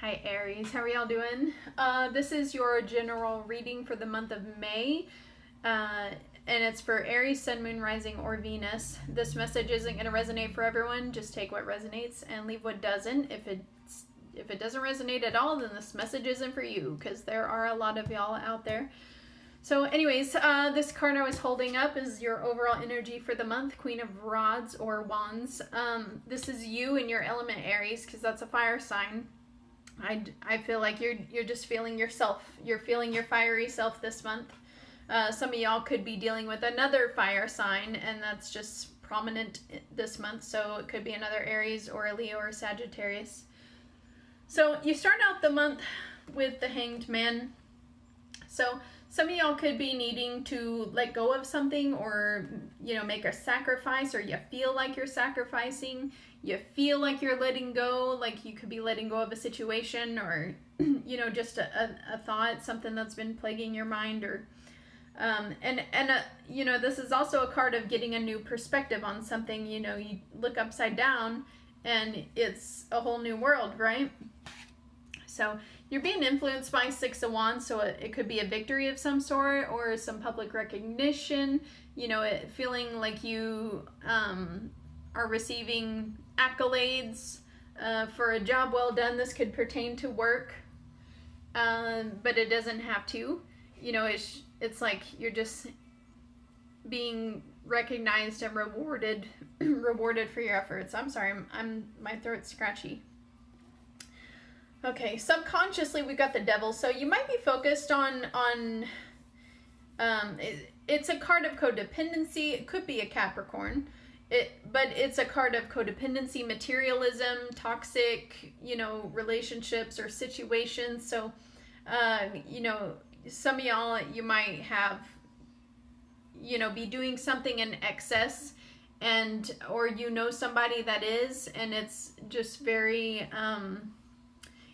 Hi Aries, how are y'all doing? This is your general reading for the month of May, and it's for Aries, Sun, Moon, Rising, or Venus. This message isn't going to resonate for everyone. Just take what resonates and leave what doesn't. If it doesn't resonate at all, then this message isn't for you, because there are a lot of y'all out there. So anyways, this card I was holding up is your overall energy for the month, Queen of Rods or Wands. This is you in your element Aries, because that's a fire sign. I feel like you're just feeling yourself. You're feeling your fiery self this month. Some of y'all could be dealing with another fire sign, and that's just prominent this month. So it could be another Aries or a Leo or Sagittarius. So you start out the month with the Hanged Man. So some of y'all could be needing to let go of something, or, make a sacrifice, or you feel like you're sacrificing. You feel like you're letting go, like you could be letting go of a situation, or, just a thought, something that's been plaguing your mind, or, this is also a card of getting a new perspective on something. You look upside down and it's a whole new world, right? So you're being influenced by Six of Wands, so it could be a victory of some sort or some public recognition, feeling like you are receiving accolades for a job well done. This could pertain to work, but it doesn't have to. It's like you're just being recognized and rewarded for your efforts. I'm sorry, my throat's scratchy. Okay, subconsciously we've got the Devil, so you might be focused on it's a card of codependency. It could be a Capricorn, but it's a card of codependency, materialism, toxic, relationships or situations. So, some of y'all, you might have, be doing something in excess, or somebody that is, and it's just very,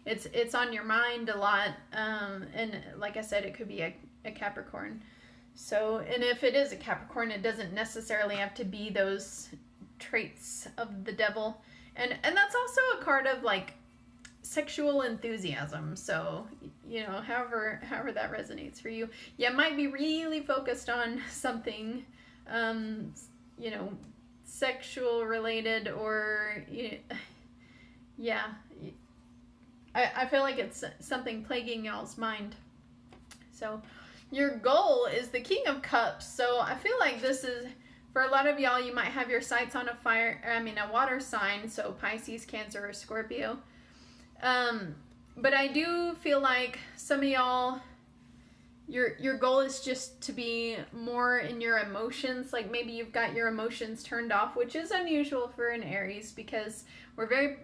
it's on your mind a lot, and like I said, it could be a Capricorn. So, and if it is a Capricorn, it doesn't necessarily have to be those traits of the Devil, and that's also a card of like sexual enthusiasm. So, however that resonates for you, you might be really focused on something, sexual related, or yeah. I feel like it's something plaguing y'all's mind. So your goal is the King of Cups. So I feel like this is, for a lot of y'all, you might have your sights on a water sign. So Pisces, Cancer, or Scorpio. But I do feel like some of y'all, your goal is just to be more in your emotions. Like maybe you've got your emotions turned off, which is unusual for an Aries, because we're very,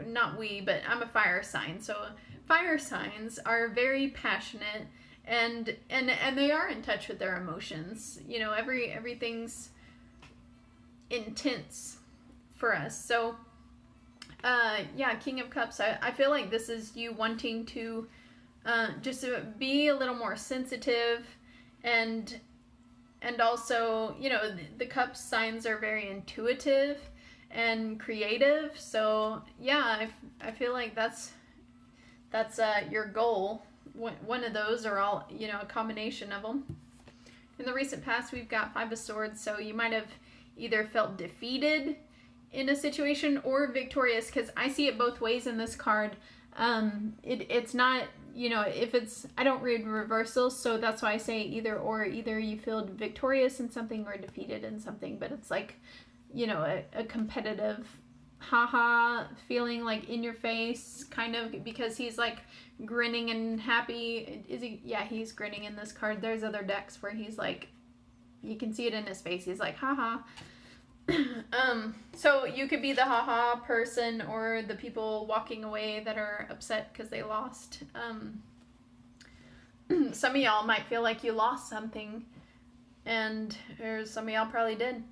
not we, but I'm a fire sign. So fire signs are very passionate, and they are in touch with their emotions. Everything's intense for us. So King of Cups, I feel like this is you wanting to just be a little more sensitive, and also, the Cup signs are very intuitive and creative. So yeah, I feel like that's your goal. One of those, or all, a combination of them. In the recent past, we've got Five of Swords, so you might have either felt defeated in a situation or victorious, because I see it both ways in this card. It's not, if it's, I don't read reversals, so that's why I say either or. Either you feel victorious in something or defeated in something, but it's like, a competitive haha feeling, like in your face, kind of, because he's like grinning and happy. Is he? Yeah, he's grinning in this card. There's other decks where he's like, you can see it in his face. He's like, haha. So you could be the haha person, or the people walking away that are upset because they lost. Some of y'all might feel like you lost something, or some of y'all probably did.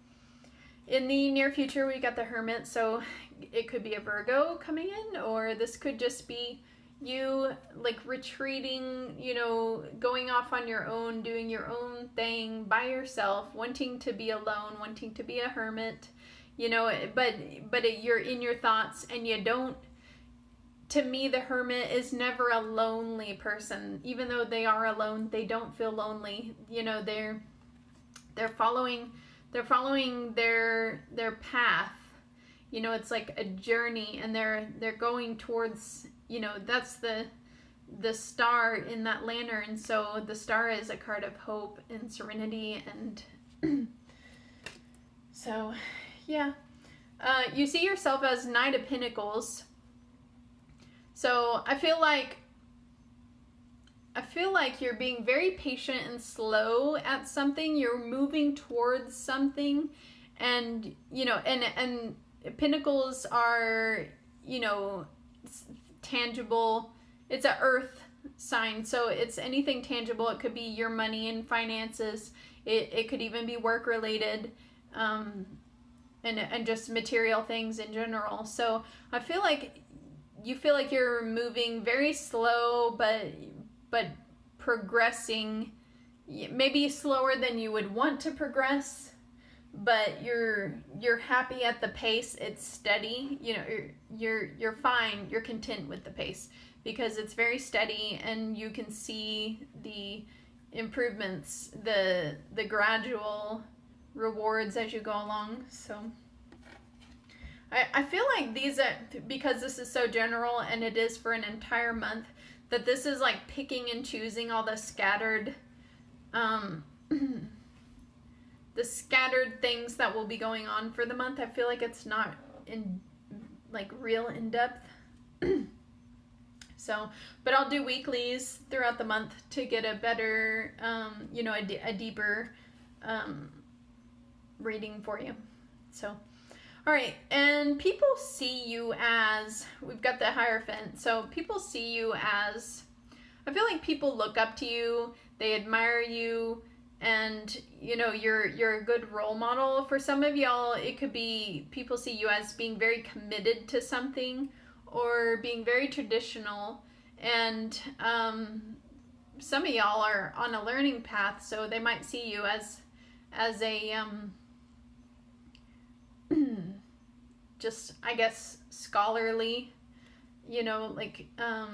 In the near future, we got the Hermit, so it could be a Virgo coming in, or this could just be you like retreating, going off on your own, doing your own thing by yourself, wanting to be alone, wanting to be a hermit, but you're in your thoughts, and you don't to me, the Hermit is never a lonely person. Even though they are alone, they don't feel lonely. You know, they're following their path. You know, it's like a journey, and they're going towards, you know, that's the star in that lantern. So the star is a card of hope and serenity, and so yeah. You see yourself as Knight of Pentacles. So I feel like you're being very patient and slow at something. You're moving towards something, and you know, and Pentacles are, you know, tangible. It's an earth sign, so it's anything tangible. It could be your money and finances. It could even be work related, and just material things in general. So I feel like you feel like you're moving very slow, but progressing, maybe slower than you would want to progress, but you're happy at the pace. It's steady. You know, you're fine. You're content with the pace because it's very steady, and you can see the improvements, the gradual rewards as you go along. So I feel like these are, because this is so general and it is for an entire month, that this is like picking and choosing all the scattered the scattered things that will be going on for the month. I feel like it's not in like real in depth. So, but I'll do weeklies throughout the month to get a better, you know, a deeper reading for you. So, all right, and people see you as, we've got the Hierophant, so people see you as, I feel like people look up to you, they admire you, and, you know, you're a good role model. For some of y'all, it could be people see you as being very committed to something, or being very traditional, and some of y'all are on a learning path, so they might see you as a just, I guess, scholarly, you know, like, I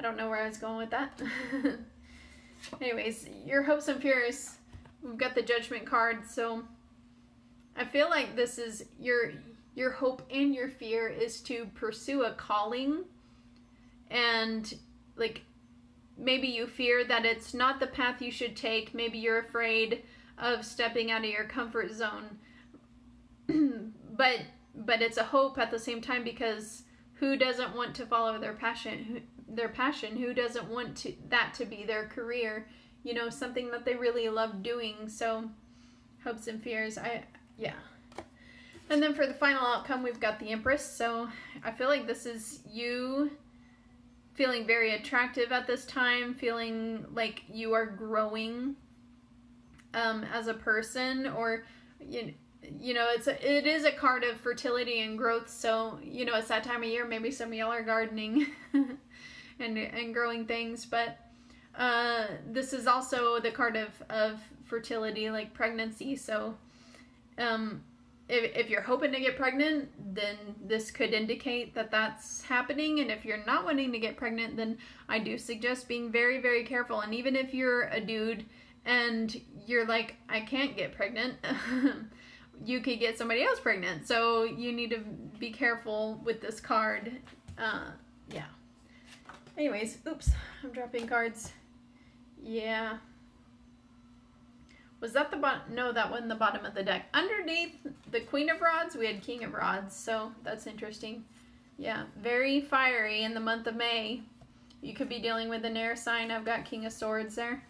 don't know where I was going with that. Anyways, your hopes and fears, we've got the Judgment card, so I feel like this is your hope and your fear is to pursue a calling, and like maybe you fear that it's not the path you should take. Maybe you're afraid of stepping out of your comfort zone. but it's a hope at the same time, because who doesn't want to follow their passion? Who doesn't want that to be their career? You know, something that they really love doing. So hopes and fears. Yeah. And then for the final outcome, we've got the Empress. So I feel like this is you feeling very attractive at this time, feeling like you are growing as a person, or you know, it is a card of fertility and growth. So, you know, it's that time of year. Maybe some of y'all are gardening and growing things, but this is also the card of fertility, like pregnancy. So if you're hoping to get pregnant, then this could indicate that that's happening. And if you're not wanting to get pregnant, then I do suggest being very, very careful. And even if you're a dude and you're like, I can't get pregnant, you could get somebody else pregnant. So you need to be careful with this card. Yeah. Anyways, oops, I'm dropping cards. Yeah. Was that the bottom? No, that wasn't the bottom of the deck. Underneath the Queen of Rods, we had King of Rods. So that's interesting. Yeah, very fiery in the month of May. You could be dealing with an air sign. I've got King of Swords there.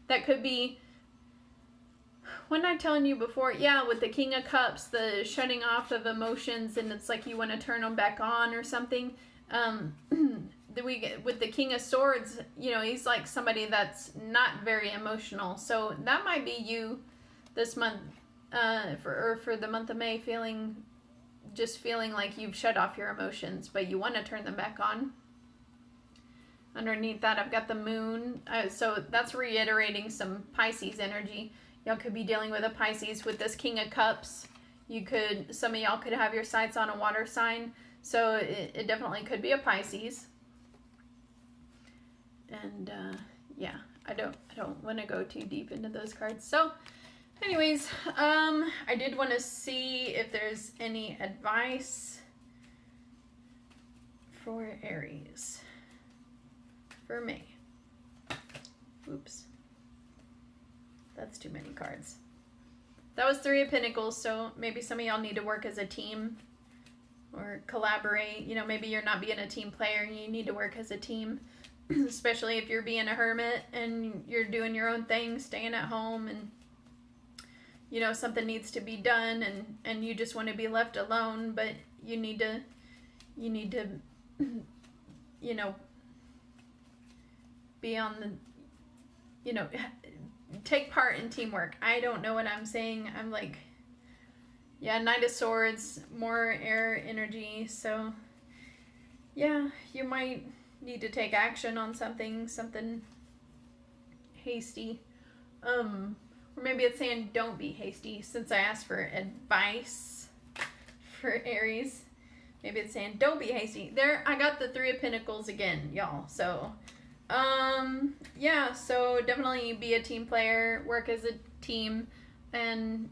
That could be, wasn't I telling you before? Yeah, with the King of Cups, the shutting off of emotions, and it's like you want to turn them back on or something. With the King of Swords, you know, he's like somebody that's not very emotional. So that might be you this month, for the month of May, feeling like you've shut off your emotions, but you want to turn them back on. Underneath that, I've got the Moon. So that's reiterating some Pisces energy. Y'all could be dealing with a Pisces with this King of Cups. Some of y'all could have your sights on a water sign. So it definitely could be a Pisces. And yeah, I don't want to go too deep into those cards. So anyways, I did want to see if there's any advice for Aries for May. Oops. That's too many cards. That was 3 of Pentacles, so maybe some of y'all need to work as a team or collaborate. You know, maybe you're not being a team player and you need to work as a team, especially if you're being a hermit and you're doing your own thing, staying at home, and you know something needs to be done and you just want to be left alone, but you need to you know, be on the, you know, take part in teamwork. I don't know what I'm saying. I'm like, yeah, Knight of Swords, more air energy. So yeah, you might need to take action on something hasty. Or maybe it's saying don't be hasty, since I asked for advice for Aries. Maybe it's saying don't be hasty. There, I got the 3 of Pentacles again, y'all. So yeah, so definitely be a team player, work as a team, and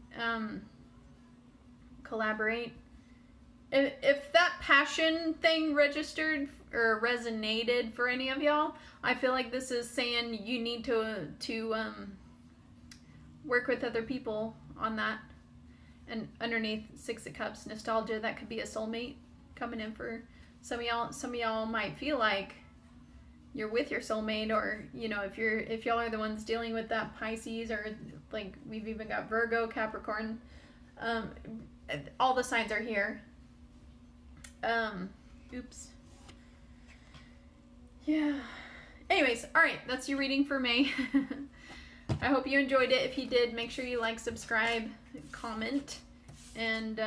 collaborate. If that passion thing registered or resonated for any of y'all, I feel like this is saying you need to work with other people on that. And underneath 6 of Cups, nostalgia, that could be a soulmate coming in for some of y'all. Some of y'all might feel like you're with your soulmate, or you know, if y'all are the ones dealing with that Pisces, or like we've even got Virgo, Capricorn, all the signs are here. Oops. Yeah. Anyways, all right, that's your reading for May. I hope you enjoyed it. If you did, make sure you like, subscribe, comment, and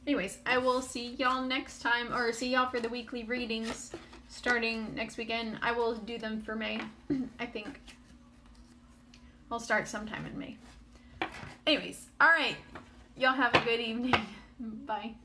anyways, I will see y'all next time, or see y'all for the weekly readings starting next weekend. I will do them for May. I think I'll start sometime in May. Anyways, all right, y'all have a good evening. Bye.